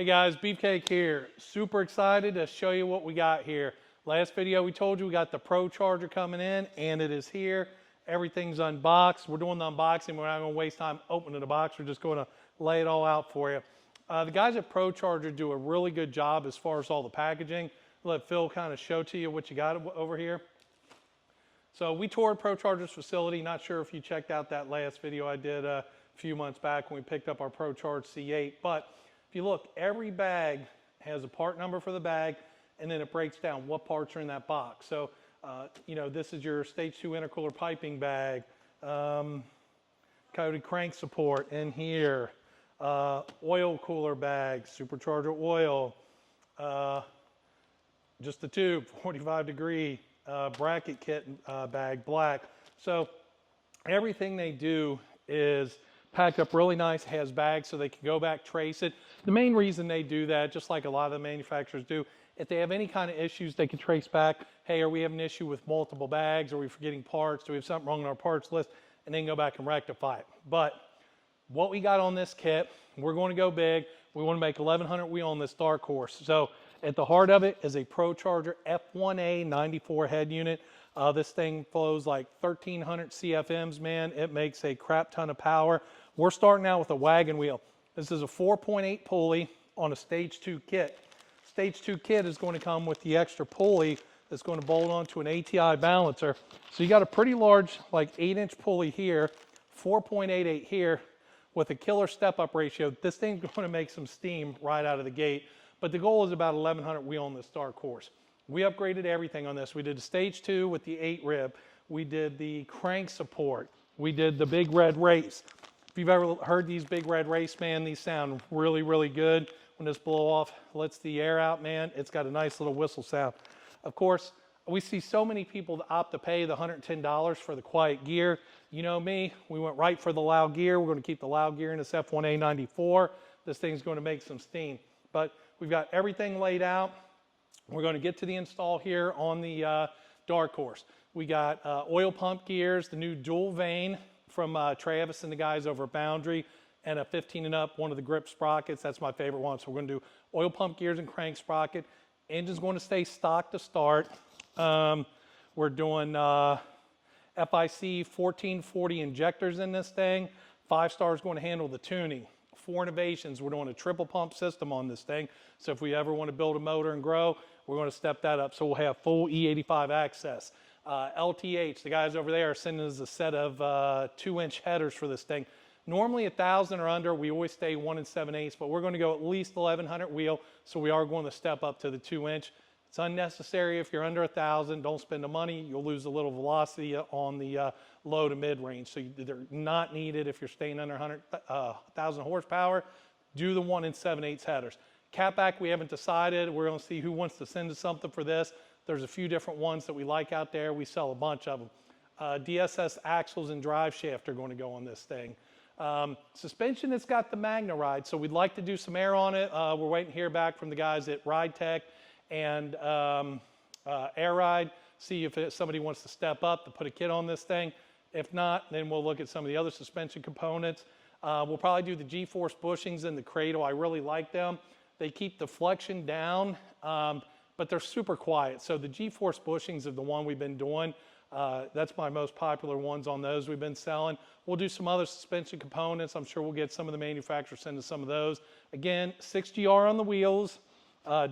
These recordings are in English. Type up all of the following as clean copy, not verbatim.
Hey guys, Beefcake here. Super excited to show you what we got here. Last video we told you we got the Procharger coming in, and it is here. Everything's unboxed. We're doing the unboxing. We're not going to waste time opening the box. We're just going to lay it all out for you. The guys at Procharger do a really good job as far as all the packaging. Let Phil kind of show to you what you got over here. So we toured Procharger's facility. Not sure if you checked out that last video I did a few months back when we picked up our Procharger C8, but if you look, every bag has a part number for the bag, and then it breaks down what parts are in that box. So, you know, this is your stage 2 intercooler piping bag, coated crank support in here, oil cooler bag, supercharger oil, just the tube, 45 degree, bracket kit bag, black. So everything they do is packed up really nice, has bags so they can go back, trace it. The main reason they do that, just like a lot of the manufacturers do, if they have any kind of issues, they can trace back, hey, are we having an issue with multiple bags? Are we forgetting parts? Do we have something wrong in our parts list? And then go back and rectify it. But what we got on this kit, we're going to go big. We want to make 1100 wheel on this Dark Horse. So at the heart of it is a Procharger F1A 94 head unit. This thing flows like 1300 CFMs, man. It makes a crap ton of power. We're starting out with a wagon wheel. This is a 4.8 pulley on a stage 2 kit. Stage 2 kit is going to come with the extra pulley that's going to bolt onto an ATI balancer. So you got a pretty large, like 8-inch pulley here, 4.88 here, with a killer step-up ratio. This thing's going to make some steam right out of the gate, but the goal is about 1100 wheel on this Dark Horse. We upgraded everything on this. We did the stage 2 with the 8 rib. We did the crank support. We did the big red race. If you've ever heard these big red race, man, these sound really, really good. When this blow off lets the air out, man, it's got a nice little whistle sound. Of course, we see so many people that opt to pay the $110 for the quiet gear. You know me, we went right for the loud gear. We're going to keep the loud gear in this F1A 94. This thing's going to make some steam. But we've got everything laid out. We're going to get to the install here on the Dark Horse. We got oil pump gears, the new dual vane from Travis and the guys over at Boundary, and a 15 and up, one of the grip sprockets. That's my favorite one. So we're going to do oil pump gears and crank sprocket. Engine's going to stay stock to start. We're doing FIC 1440 injectors in this thing. 5-star is going to handle the tuning. 4 Innovations, we're doing a triple pump system on this thing. So if we ever want to build a motor and grow, we're going to step that up. So we'll have full E85 access. LTH, the guys over there are sending us a set of 2-inch headers for this thing. Normally 1,000 or under, we always stay 1 7/8, but we're going to go at least 1100 wheel, so we are going to step up to the 2-inch. It's unnecessary if you're under 1,000. Don't spend the money. You'll lose a little velocity on the low to mid range. So they're not needed if you're staying under 1,000 horsepower. Do the 1 7/8 headers. Catback, we haven't decided. We're going to see who wants to send us something for this. There's a few different ones that we like out there. We sell a bunch of them. DSS axles and drive shaft are going to go on this thing. Suspension, it's got the Magna Ride, so we'd like to do some air on it. We're waiting to hear back from the guys at Ride Tech and Air Ride, see if somebody wants to step up to put a kit on this thing. If not, then we'll look at some of the other suspension components. We'll probably do the G-force bushings in the cradle. I really like them. They keep the flexion down, but they're super quiet. So the G-force bushings are the one we've been doing. That's my most popular ones on those we've been selling. We'll do some other suspension components. I'm sure we'll get some of the manufacturers send us some of those. Again, 6GR on the wheels.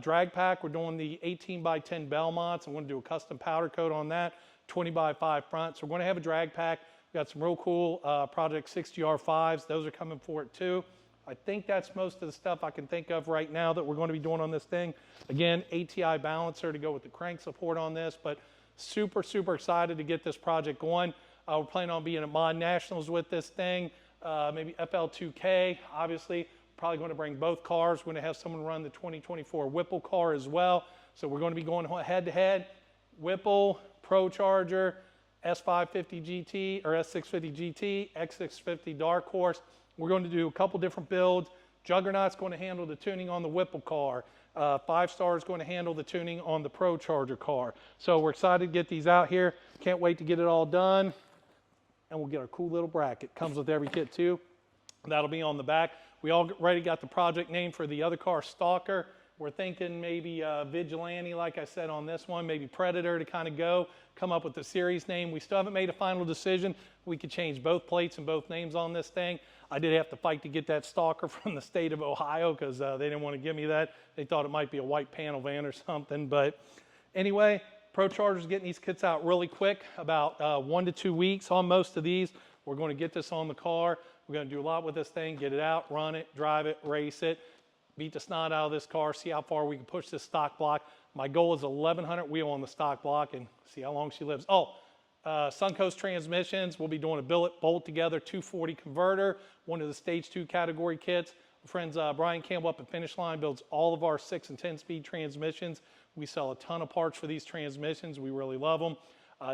Drag pack, we're doing the 18x10 Belmonts. I'm going to do a custom powder coat on that, 20x5 front. So we're going to have a drag pack. We've got some real cool Project 6GR 5s. Those are coming for it too. I think that's most of the stuff I can think of right now that we're going to be doing on this thing. Again, ATI balancer to go with the crank support on this, but super, super excited to get this project going. We're planning on being at Mod Nationals with this thing, maybe FL2K, obviously. Probably going to bring both cars. We're going to have someone run the 2024 Whipple car as well. So we're going to be going head-to-head. Whipple, Procharger, S550 GT, or S650 GT, X650 Dark Horse. We're going to do a couple different builds. Juggernaut's going to handle the tuning on the Whipple car. 5-star is going to handle the tuning on the Procharger car. So we're excited to get these out here. Can't wait to get it all done. And we'll get our cool little bracket. Comes with every kit too. That'll be on the back. We already got the project name for the other car, Stalker. We're thinking maybe Vigilante, like I said on this one, maybe Predator to kind of come up with the series name. We still haven't made a final decision. We could change both plates and both names on this thing. I did have to fight to get that Stalker from the state of Ohio because they didn't want to give me that. They thought it might be a white panel van or something. But anyway, Procharger's getting these kits out really quick, about 1 to 2 weeks on most of these. We're going to get this on the car. We're going to do a lot with this thing, get it out, run it, drive it, race it, beat the snot out of this car, see how far we can push this stock block. My goal is 1,100 wheel on the stock block and see how long she lives. Oh, Suncoast transmissions, we'll be doing a billet bolt together 240 converter, one of the stage 2 category kits. My friends Brian Campbell up at Finish Line builds all of our 6 and 10 speed transmissions. We sell a ton of parts for these transmissions. We really love them.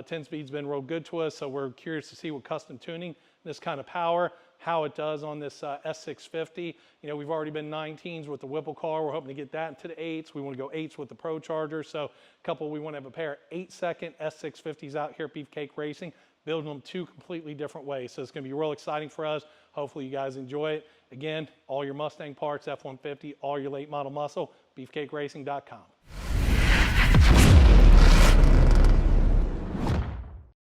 10 speed's been real good to us, so we're curious to see what custom tuning, this kind of power, how it does on this S650. You know, we've already been 19s with the Whipple car. We're hoping to get that into the 8s. We want to go 8s with the Procharger. So we want to have a pair of 8-second S650s out here at Beefcake Racing, building them 2 completely different ways. So it's going to be real exciting for us. Hopefully you guys enjoy it. Again, all your Mustang parts, F-150, all your late model muscle, beefcakeracing.com.